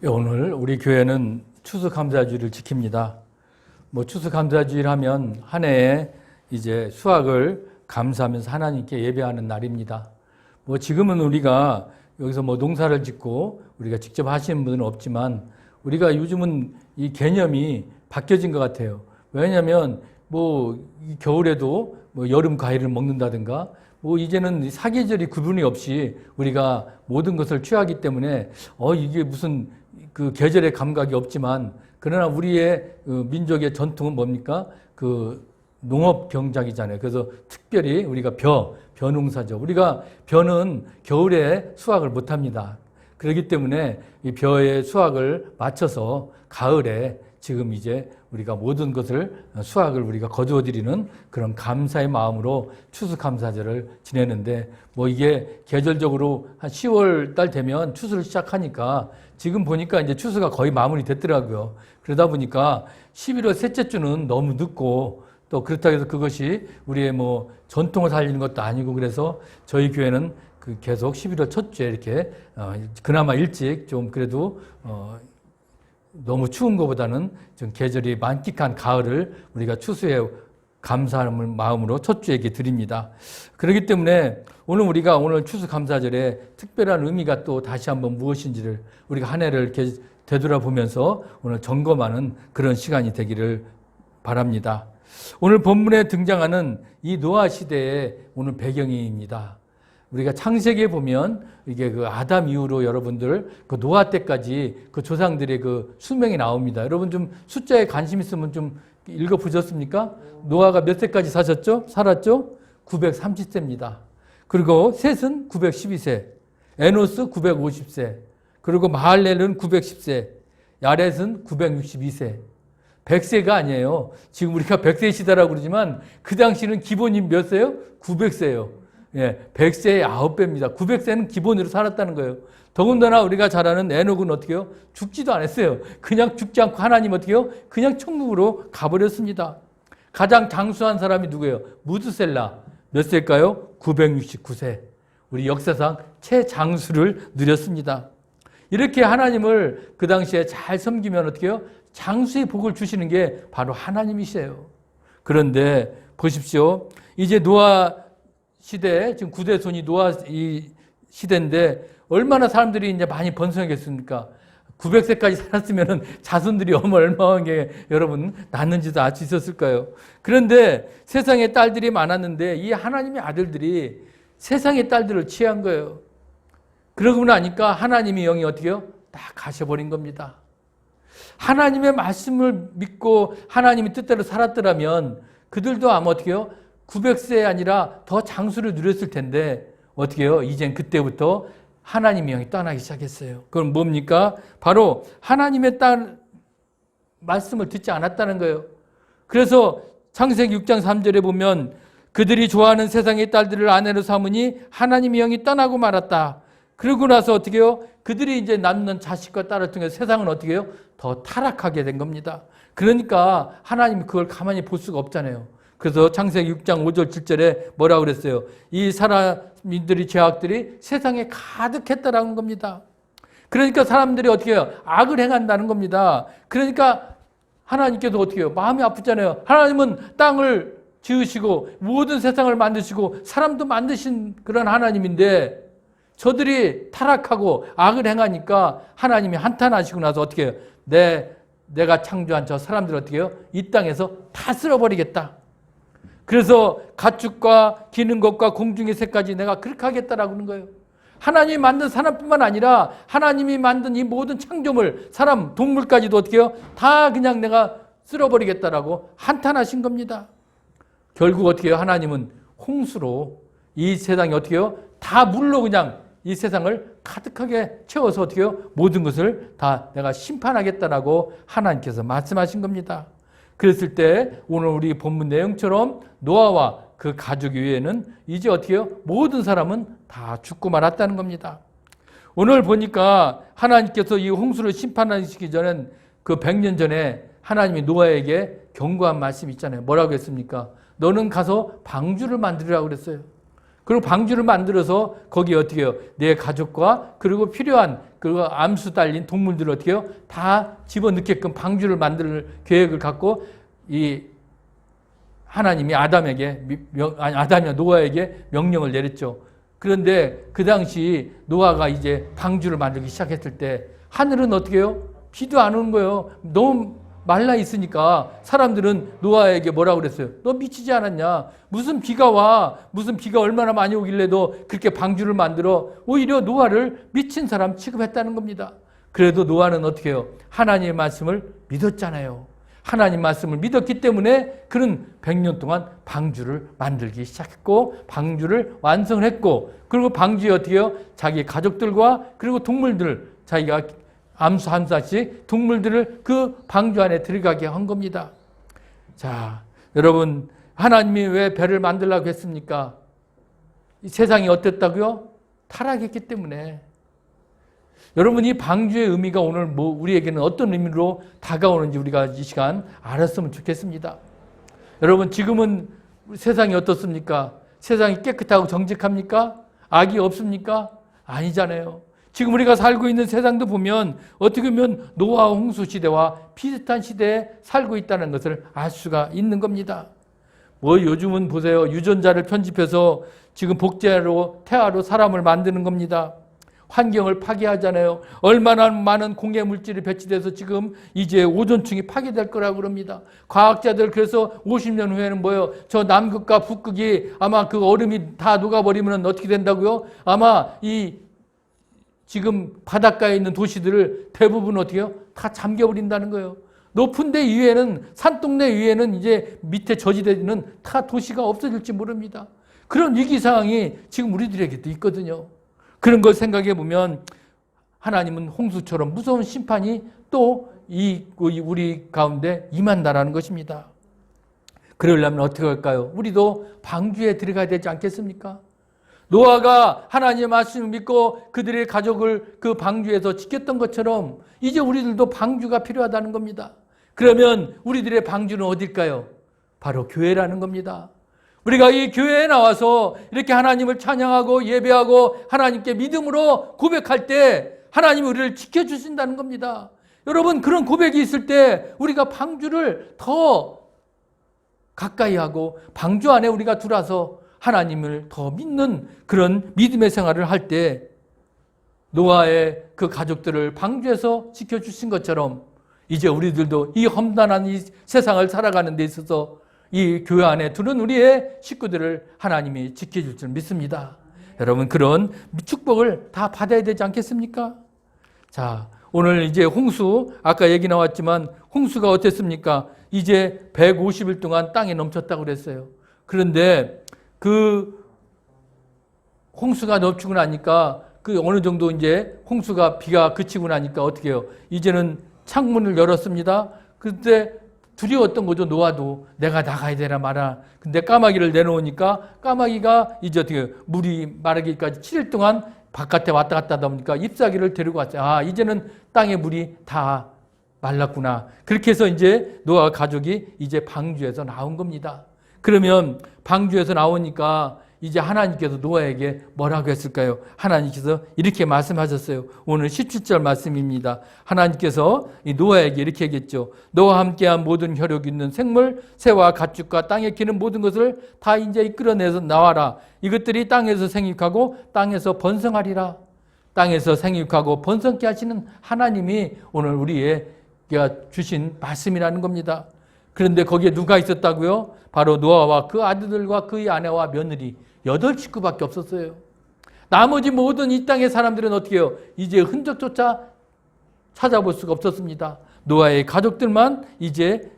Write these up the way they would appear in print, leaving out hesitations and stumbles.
오늘 우리 교회는 추수감사주일을 지킵니다. 추수감사주일 하면 한 해에 이제 수확을 감사하면서 하나님께 예배하는 날입니다. 지금은 우리가 여기서 농사를 짓고 우리가 직접 하시는 분은 없지만 우리가 요즘은 이 개념이 바뀌어진 것 같아요. 왜냐하면 이 겨울에도 여름 과일을 먹는다든가 이제는 사계절이 구분이 없이 우리가 모든 것을 취하기 때문에 이게 무슨 그 계절의 감각이 없지만 그러나 우리의 민족의 전통은 뭡니까? 그 농업 경작이잖아요. 그래서 특별히 우리가 벼농사죠. 우리가 벼는 겨울에 수확을 못 합니다. 그렇기 때문에 이 벼의 수확을 맞춰서 가을에 지금 이제 우리가 모든 것을 수확을 우리가 거두어 드리는 그런 감사의 마음으로 추수감사절을 지내는데 이게 계절적으로 한 10월 달 되면 추수를 시작하니까 지금 보니까 이제 추수가 거의 마무리 됐더라고요. 그러다 보니까 11월 셋째 주는 너무 늦고 또 그렇다고 해서 그것이 우리의 전통을 살리는 것도 아니고 그래서 저희 교회는 계속 11월 첫 주에 이렇게 그나마 일찍 좀 그래도 너무 추운 것보다는 좀 계절이 만끽한 가을을 우리가 추수에 감사하는 마음으로 첫 주에 드립니다. 그렇기 때문에 우리가 오늘 추수감사절에 특별한 의미가 또 다시 한번 무엇인지를 우리가 한 해를 이렇게 되돌아보면서 오늘 점검하는 그런 시간이 되기를 바랍니다. 오늘 본문에 등장하는 이 노아 시대의 오늘 배경입니다. 우리가 창세기에 보면 이게 아담 이후로 여러분들 노아 때까지 조상들의 수명이 나옵니다. 여러분 좀 숫자에 관심 있으면 좀 읽어보셨습니까? 노아가 몇 세까지 살았죠? 930세입니다. 그리고 셋은 912세, 에노스 950세, 그리고 마할렐은 910세, 야렛은 962세. 100세가 아니에요. 지금 우리가 100세 시대라고 그러지만 그 당시는 기본이 몇 세요? 900세예요. 100세의 9배입니다. 900세는 기본으로 살았다는 거예요. 더군다나 우리가 잘 아는 에녹은 어떻게 해요? 죽지도 않았어요. 그냥 죽지 않고 하나님 어떻게 해요? 그냥 천국으로 가버렸습니다. 가장 장수한 사람이 누구예요? 무드셀라. 몇 세일까요? 969세. 우리 역사상 최장수를 누렸습니다. 이렇게 하나님을 그 당시에 잘 섬기면 어떻게 해요? 장수의 복을 주시는 게 바로 하나님이세요. 그런데 보십시오. 이제 노아 시대, 지금 구대손이 노아 이 시대인데 얼마나 사람들이 이제 많이 번성했겠습니까? 900세까지 살았으면 자손들이 얼마나 여러분 낳는지도 알 수 있었을까요? 그런데 세상에 딸들이 많았는데 이 하나님의 아들들이 세상의 딸들을 취한 거예요. 그러고 나니까 하나님의 영이 어떻게 해요? 다 가셔버린 겁니다. 하나님의 말씀을 믿고 하나님의 뜻대로 살았더라면 그들도 아마 어떻게 해요? 900세 아니라 더 장수를 누렸을 텐데 어떻게 해요? 이젠 그때부터 하나님의 영이 떠나기 시작했어요. 그럼 뭡니까? 바로 하나님의 말씀을 듣지 않았다는 거예요. 그래서 창세기 6장 3절에 보면 그들이 좋아하는 세상의 딸들을 아내로 삼으니 하나님의 영이 떠나고 말았다. 그러고 나서 어떻게 해요? 그들이 이제 낳는 자식과 딸을 통해서 세상은 어떻게 해요? 더 타락하게 된 겁니다. 그러니까 하나님이 그걸 가만히 볼 수가 없잖아요. 그래서 창세기 6장 5절 7절에 뭐라고 그랬어요? 이 사람들의 죄악들이 세상에 가득했다라는 겁니다. 그러니까 사람들이 어떻게 해요? 악을 행한다는 겁니다. 그러니까 하나님께서 어떻게 해요? 마음이 아프잖아요. 하나님은 땅을 지으시고 모든 세상을 만드시고 사람도 만드신 그런 하나님인데 저들이 타락하고 악을 행하니까 하나님이 한탄하시고 나서 어떻게 해요? 내가 창조한 저 사람들 어떻게 해요? 이 땅에서 다 쓸어버리겠다. 그래서 가축과 기는 것과 공중의 새까지 내가 그렇게 하겠다라고 하는 거예요. 하나님이 만든 사람뿐만 아니라 하나님이 만든 이 모든 창조물, 사람, 동물까지도 어떻게 해요? 다 그냥 내가 쓸어버리겠다라고 한탄하신 겁니다. 결국 어떻게 해요? 하나님은 홍수로 이 세상이 어떻게 해요? 다 물로 그냥 이 세상을 가득하게 채워서 어떻게 해요? 모든 것을 다 내가 심판하겠다라고 하나님께서 말씀하신 겁니다. 그랬을 때 오늘 우리 본문 내용처럼 노아와 그 가족 외에는 이제 어떻게 해요? 모든 사람은 다 죽고 말았다는 겁니다. 오늘 보니까 하나님께서 이 홍수를 심판하시기 전엔 그 100년 전에 하나님이 노아에게 경고한 말씀이 있잖아요. 뭐라고 했습니까? 너는 가서 방주를 만들으라고 그랬어요. 그리고 방주를 만들어서 거기에 어떻게 해요? 내 가족과 그리고 필요한 그리고 암수 달린 동물들을 어떻게 해요? 다 집어넣게끔 방주를 만들 계획을 갖고 이 하나님이 아담이 노아에게 명령을 내렸죠. 그런데 그 당시 노아가 이제 방주를 만들기 시작했을 때 하늘은 어떻게 해요? 비도 안 오는 거예요. 너무 말라 있으니까 사람들은 노아에게 뭐라고 그랬어요? 너 미치지 않았냐? 무슨 비가 와? 무슨 비가 얼마나 많이 오길래도 그렇게 방주를 만들어? 오히려 노아를 미친 사람 취급했다는 겁니다. 그래도 노아는 어떻게 해요? 하나님의 말씀을 믿었잖아요. 하나님 말씀을 믿었기 때문에 그는 100년 동안 방주를 만들기 시작했고 방주를 완성을 했고 그리고 방주에 어떻게 해요? 자기 가족들과 그리고 동물들 자기가 암수 한 쌍씩 동물들을 그 방주 안에 들어가게 한 겁니다. 자, 여러분 하나님이 왜 배를 만들라고 했습니까? 이 세상이 어땠다고요? 타락했기 때문에. 여러분 이 방주의 의미가 오늘 우리에게는 어떤 의미로 다가오는지 우리가 이 시간 알았으면 좋겠습니다. 여러분 지금은 세상이 어떻습니까? 세상이 깨끗하고 정직합니까? 악이 없습니까? 아니잖아요. 지금 우리가 살고 있는 세상도 보면 어떻게 보면 노아 홍수 시대와 비슷한 시대에 살고 있다는 것을 알 수가 있는 겁니다. 요즘은 보세요. 유전자를 편집해서 지금 복제로 태아로 사람을 만드는 겁니다. 환경을 파괴하잖아요. 얼마나 많은 공해 물질이 배치돼서 지금 이제 오존층이 파괴될 거라고 그럽니다. 과학자들 그래서 50년 후에는 저 남극과 북극이 아마 그 얼음이 다 녹아버리면 어떻게 된다고요? 아마 이 지금 바닷가에 있는 도시들을 대부분 어떻게 해요? 다 잠겨버린다는 거예요. 높은 데 위에는 산동네 위에는 이제 밑에 저지대는 다 도시가 없어질지 모릅니다. 그런 위기 상황이 지금 우리들에게도 있거든요. 그런 걸 생각해 보면 하나님은 홍수처럼 무서운 심판이 또 우리 가운데 임한다라는 것입니다. 그러려면 어떻게 할까요? 우리도 방주에 들어가야 되지 않겠습니까? 노아가 하나님의 말씀을 믿고 그들의 가족을 그 방주에서 지켰던 것처럼 이제 우리들도 방주가 필요하다는 겁니다. 그러면 우리들의 방주는 어딜까요? 바로 교회라는 겁니다. 우리가 이 교회에 나와서 이렇게 하나님을 찬양하고 예배하고 하나님께 믿음으로 고백할 때 하나님이 우리를 지켜주신다는 겁니다. 여러분 그런 고백이 있을 때 우리가 방주를 더 가까이 하고 방주 안에 우리가 들어와서 하나님을 더 믿는 그런 믿음의 생활을 할 때 노아의 그 가족들을 방주에서 지켜주신 것처럼 이제 우리들도 이 험난한 이 세상을 살아가는 데 있어서 이 교회 안에 두는 우리의 식구들을 하나님이 지켜줄 줄 믿습니다. 여러분 그런 축복을 다 받아야 되지 않겠습니까? 자, 오늘 이제 홍수 아까 얘기 나왔지만 홍수가 어땠습니까? 이제 150일 동안 땅에 넘쳤다고 그랬어요. 그런데 그 홍수가 넘치고 나니까 그 어느 정도 이제 홍수가 비가 그치고 나니까 어떻게 해요? 이제는 창문을 열었습니다. 그때 두려웠던 거죠. 노아도 내가 나가야 되나 마라. 근데 까마귀를 내놓으니까 까마귀가 이제 어떻게 물이 마르기까지 7일 동안 바깥에 왔다 갔다 하다 보니까 잎사귀를 데리고 왔어요. 아, 이제는 땅에 물이 다 말랐구나. 그렇게 해서 이제 노아 가족이 이제 방주에서 나온 겁니다. 그러면 방주에서 나오니까 이제 하나님께서 노아에게 뭐라고 했을까요? 하나님께서 이렇게 말씀하셨어요. 오늘 17절 말씀입니다. 하나님께서 이 노아에게 이렇게 얘기했죠. 너와 함께한 모든 혈육 있는 생물, 새와 가축과 땅에 기는 모든 것을 다 이제 이끌어내서 나와라. 이것들이 땅에서 생육하고 땅에서 번성하리라. 땅에서 생육하고 번성케 하시는 하나님이 오늘 우리에게 주신 말씀이라는 겁니다. 그런데 거기에 누가 있었다고요? 바로 노아와 그 아들들과 그의 아내와 며느리 8식구밖에 없었어요. 나머지 모든 이 땅의 사람들은 어떻게 해요? 이제 흔적조차 찾아볼 수가 없었습니다. 노아의 가족들만 이제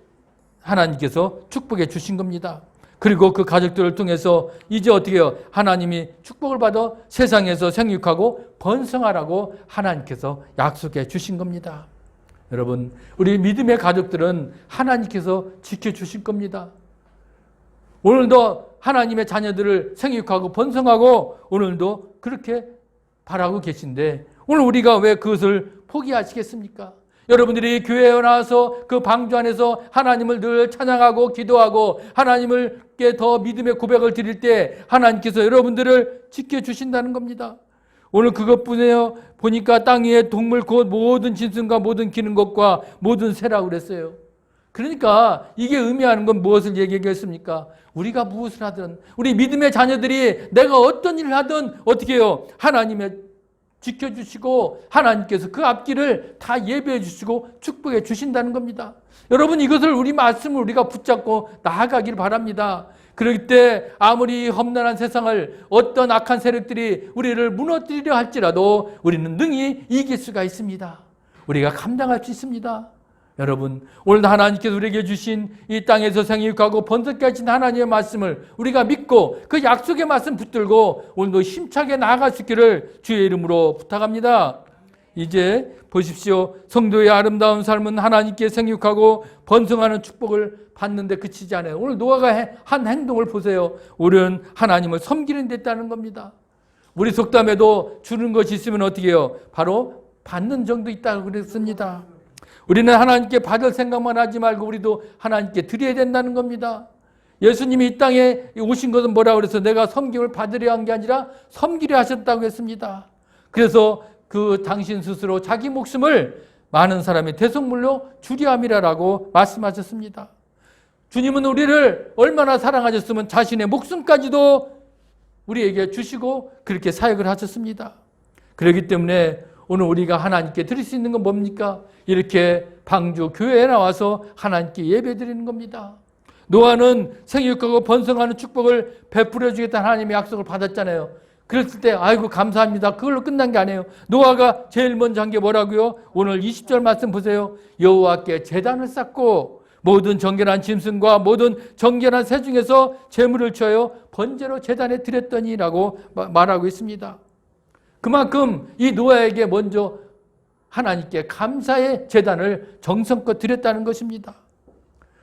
하나님께서 축복해 주신 겁니다. 그리고 그 가족들을 통해서 이제 어떻게 해요? 하나님이 축복을 받아 세상에서 생육하고 번성하라고 하나님께서 약속해 주신 겁니다. 여러분, 우리 믿음의 가족들은 하나님께서 지켜주실 겁니다. 오늘도 하나님의 자녀들을 생육하고 번성하고 오늘도 그렇게 바라고 계신데 오늘 우리가 왜 그것을 포기하시겠습니까? 여러분들이 교회에 나와서 그 방주 안에서 하나님을 늘 찬양하고 기도하고 하나님께 더 믿음의 고백을 드릴 때 하나님께서 여러분들을 지켜주신다는 겁니다. 오늘 그것뿐이에요. 보니까 땅 위에 동물 곧 모든 짐승과 모든 기는 것과 모든 새라고 그랬어요. 그러니까 이게 의미하는 건 무엇을 얘기하겠습니까? 우리가 무엇을 하든 우리 믿음의 자녀들이 내가 어떤 일을 하든 어떻게 해요? 하나님의 지켜주시고 하나님께서 그 앞길을 다 예배해 주시고 축복해 주신다는 겁니다. 여러분 이것을 우리 말씀을 우리가 붙잡고 나아가기를 바랍니다. 그럴 때 아무리 험난한 세상을 어떤 악한 세력들이 우리를 무너뜨리려 할지라도 우리는 능히 이길 수가 있습니다. 우리가 감당할 수 있습니다. 여러분 오늘도 하나님께서 우리에게 주신 이 땅에서 생육하고 번성케 하신 하나님의 말씀을 우리가 믿고 그 약속의 말씀 붙들고 오늘도 힘차게 나아갈 수 있기를 주의 이름으로 부탁합니다. 이제 보십시오. 성도의 아름다운 삶은 하나님께 생육하고 번성하는 축복을 받는데 그치지 않아요. 오늘 노아가 한 행동을 보세요. 우리는 하나님을 섬기는 데 있다는 겁니다. 우리 속담에도 주는 것이 있으면 어떻게 해요? 바로 받는 정도 있다고 그랬습니다. 우리는 하나님께 받을 생각만 하지 말고 우리도 하나님께 드려야 된다는 겁니다. 예수님이 이 땅에 오신 것은 뭐라고 그래서 내가 섬김을 받으려 한 게 아니라 섬기려 하셨다고 했습니다. 그래서 그 당신 스스로 자기 목숨을 많은 사람의 대속물로 주려 함이라라고 말씀하셨습니다. 주님은 우리를 얼마나 사랑하셨으면 자신의 목숨까지도 우리에게 주시고 그렇게 사역을 하셨습니다. 그렇기 때문에 오늘 우리가 하나님께 드릴 수 있는 건 뭡니까? 이렇게 방주 교회에 나와서 하나님께 예배드리는 겁니다. 노아는 생육하고 번성하는 축복을 베풀어 주겠다는 하나님의 약속을 받았잖아요. 그랬을 때 아이고 감사합니다. 그걸로 끝난 게 아니에요. 노아가 제일 먼저 한 게 뭐라고요? 오늘 20절 말씀 보세요. 여호와께 제단을 쌓고 모든 정결한 짐승과 모든 정결한 새 중에서 제물을 취하여 번제로 제단에 드렸더니라고 말하고 있습니다. 그만큼 이 노아에게 먼저 하나님께 감사의 제단을 정성껏 드렸다는 것입니다.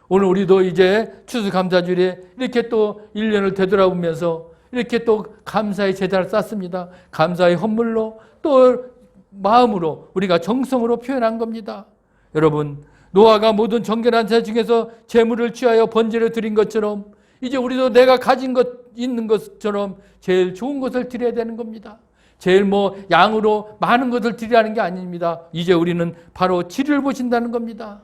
오늘 우리도 이제 추수감사주일에 이렇게 또 1년을 되돌아보면서 이렇게 또 감사의 제단을 쌓습니다. 감사의 헌물로 또 마음으로 우리가 정성으로 표현한 겁니다. 여러분 노아가 모든 정결한 새 중에서 제물을 취하여 번제를 드린 것처럼 이제 우리도 내가 가진 것 있는 것처럼 제일 좋은 것을 드려야 되는 겁니다. 제일 양으로 많은 것을 드리라는 게 아닙니다. 이제 우리는 바로 질을 보신다는 겁니다.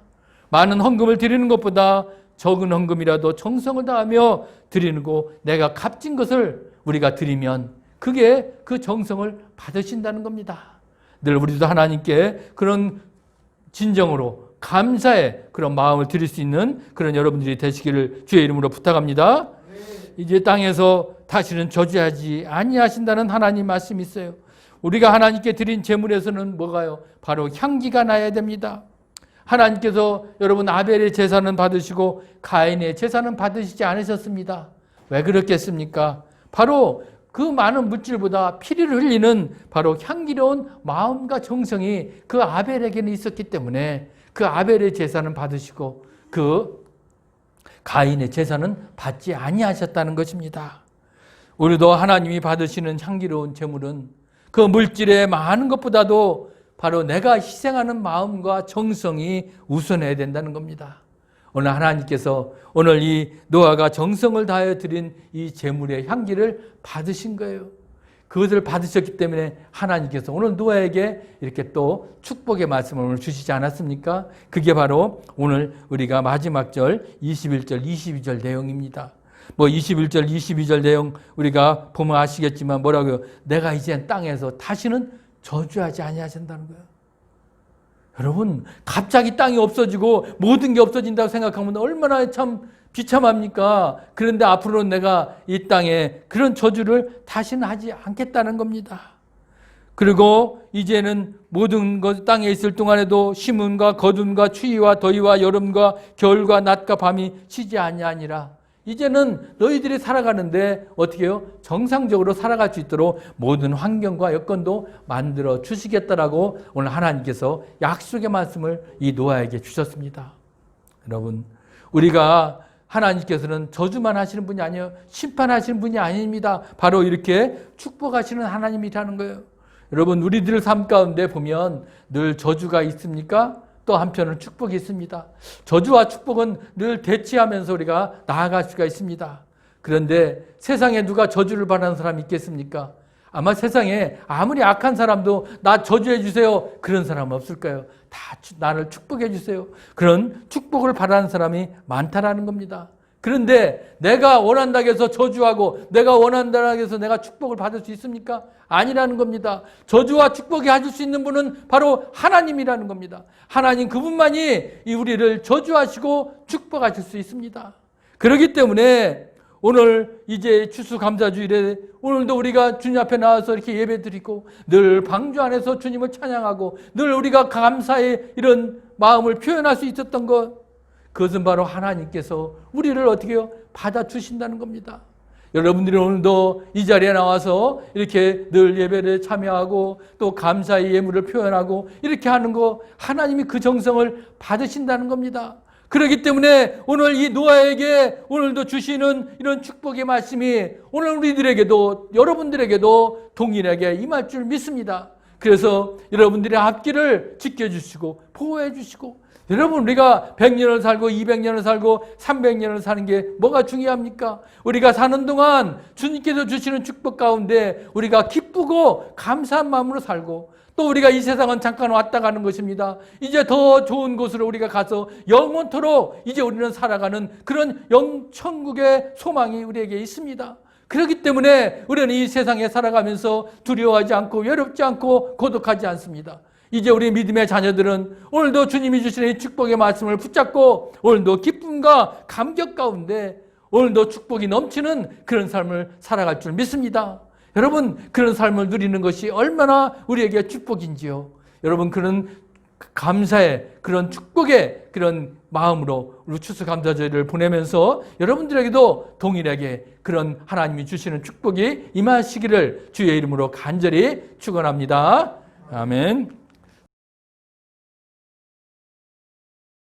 많은 헌금을 드리는 것보다 적은 헌금이라도 정성을 다하며 드리는 거 내가 값진 것을 우리가 드리면 그게 그 정성을 받으신다는 겁니다. 늘 우리도 하나님께 그런 진정으로 감사의 그런 마음을 드릴 수 있는 그런 여러분들이 되시기를 주의 이름으로 부탁합니다. 이제 땅에서 다시는 저주하지 아니하신다는 하나님 말씀이 있어요. 우리가 하나님께 드린 제물에서는 뭐가요? 바로 향기가 나야 됩니다. 하나님께서 여러분 아벨의 제사는 받으시고 가인의 제사는 받으시지 않으셨습니다. 왜 그렇겠습니까? 바로 그 많은 물질보다 피를 흘리는 바로 향기로운 마음과 정성이 그 아벨에게는 있었기 때문에 그 아벨의 제사는 받으시고 그 가인의 제사는 받지 아니하셨다는 것입니다. 우리도 하나님이 받으시는 향기로운 제물은 그 물질의 많은 것보다도 바로 내가 희생하는 마음과 정성이 우선해야 된다는 겁니다. 오늘 하나님께서 오늘 이 노아가 정성을 다하여 드린 이 제물의 향기를 받으신 거예요. 그것을 받으셨기 때문에 하나님께서 오늘 노아에게 이렇게 또 축복의 말씀을 오늘 주시지 않았습니까? 그게 바로 오늘 우리가 마지막 절 21절, 22절 내용입니다. 21절, 22절 내용 우리가 보면 아시겠지만 뭐라고요? 내가 이제 땅에서 다시는 저주하지 아니하신다는 거예요. 여러분 갑자기 땅이 없어지고 모든 게 없어진다고 생각하면 얼마나 참 비참합니까? 그런데 앞으로는 내가 이 땅에 그런 저주를 다시는 하지 않겠다는 겁니다. 그리고 이제는 모든 것 땅에 있을 동안에도 심음과 거둠과 추위와 더위와 여름과 겨울과 낮과 밤이 쉬지 아니하니라. 이제는 너희들이 살아가는데 어떻게 해요? 정상적으로 살아갈 수 있도록 모든 환경과 여건도 만들어 주시겠다라고 오늘 하나님께서 약속의 말씀을 이 노아에게 주셨습니다. 여러분 우리가 하나님께서는 저주만 하시는 분이 아니에요. 심판하시는 분이 아닙니다. 바로 이렇게 축복하시는 하나님이라는 거예요. 여러분 우리들 삶 가운데 보면 늘 저주가 있습니까? 또 한편은 축복이 있습니다. 저주와 축복은 늘 대치하면서 우리가 나아갈 수가 있습니다. 그런데 세상에 누가 저주를 바라는 사람이 있겠습니까? 아마 세상에 아무리 악한 사람도 나 저주해 주세요. 그런 사람 없을까요? 다 나를 축복해 주세요. 그런 축복을 바라는 사람이 많다라는 겁니다. 그런데 내가 원한다고 해서 저주하고 내가 원한다고 해서 내가 축복을 받을 수 있습니까? 아니라는 겁니다. 저주와 축복이 해줄 수 있는 분은 바로 하나님이라는 겁니다. 하나님 그분만이 우리를 저주하시고 축복하실 수 있습니다. 그렇기 때문에 오늘 이제 추수감사주일에 오늘도 우리가 주님 앞에 나와서 이렇게 예배드리고 늘 방주 안에서 주님을 찬양하고 늘 우리가 감사의 이런 마음을 표현할 수 있었던 것, 그것은 바로 하나님께서 우리를 어떻게 해요? 받아주신다는 겁니다. 여러분들이 오늘도 이 자리에 나와서 이렇게 늘 예배를 참여하고 또 감사의 예물을 표현하고 이렇게 하는 거 하나님이 그 정성을 받으신다는 겁니다. 그렇기 때문에 오늘 이 노아에게 오늘도 주시는 이런 축복의 말씀이 오늘 우리들에게도 여러분들에게도 동일하게 임할 줄 믿습니다. 그래서 여러분들의 앞길을 지켜주시고 보호해 주시고, 여러분 우리가 100년을 살고 200년을 살고 300년을 사는 게 뭐가 중요합니까? 우리가 사는 동안 주님께서 주시는 축복 가운데 우리가 기쁘고 감사한 마음으로 살고, 또 우리가 이 세상은 잠깐 왔다 가는 것입니다. 이제 더 좋은 곳으로 우리가 가서 영원토록 이제 우리는 살아가는 그런 영천국의 소망이 우리에게 있습니다. 그렇기 때문에 우리는 이 세상에 살아가면서 두려워하지 않고 외롭지 않고 고독하지 않습니다. 이제 우리 믿음의 자녀들은 오늘도 주님이 주시는 이 축복의 말씀을 붙잡고 오늘도 기쁨과 감격 가운데 오늘도 축복이 넘치는 그런 삶을 살아갈 줄 믿습니다. 여러분, 그런 삶을 누리는 것이 얼마나 우리에게 축복인지요. 여러분, 그런 감사의 그런 축복의 그런 마음으로 우리 추수감사절을 보내면서 여러분들에게도 동일하게 그런 하나님이 주시는 축복이 임하시기를 주의 이름으로 간절히 축원합니다. 아멘.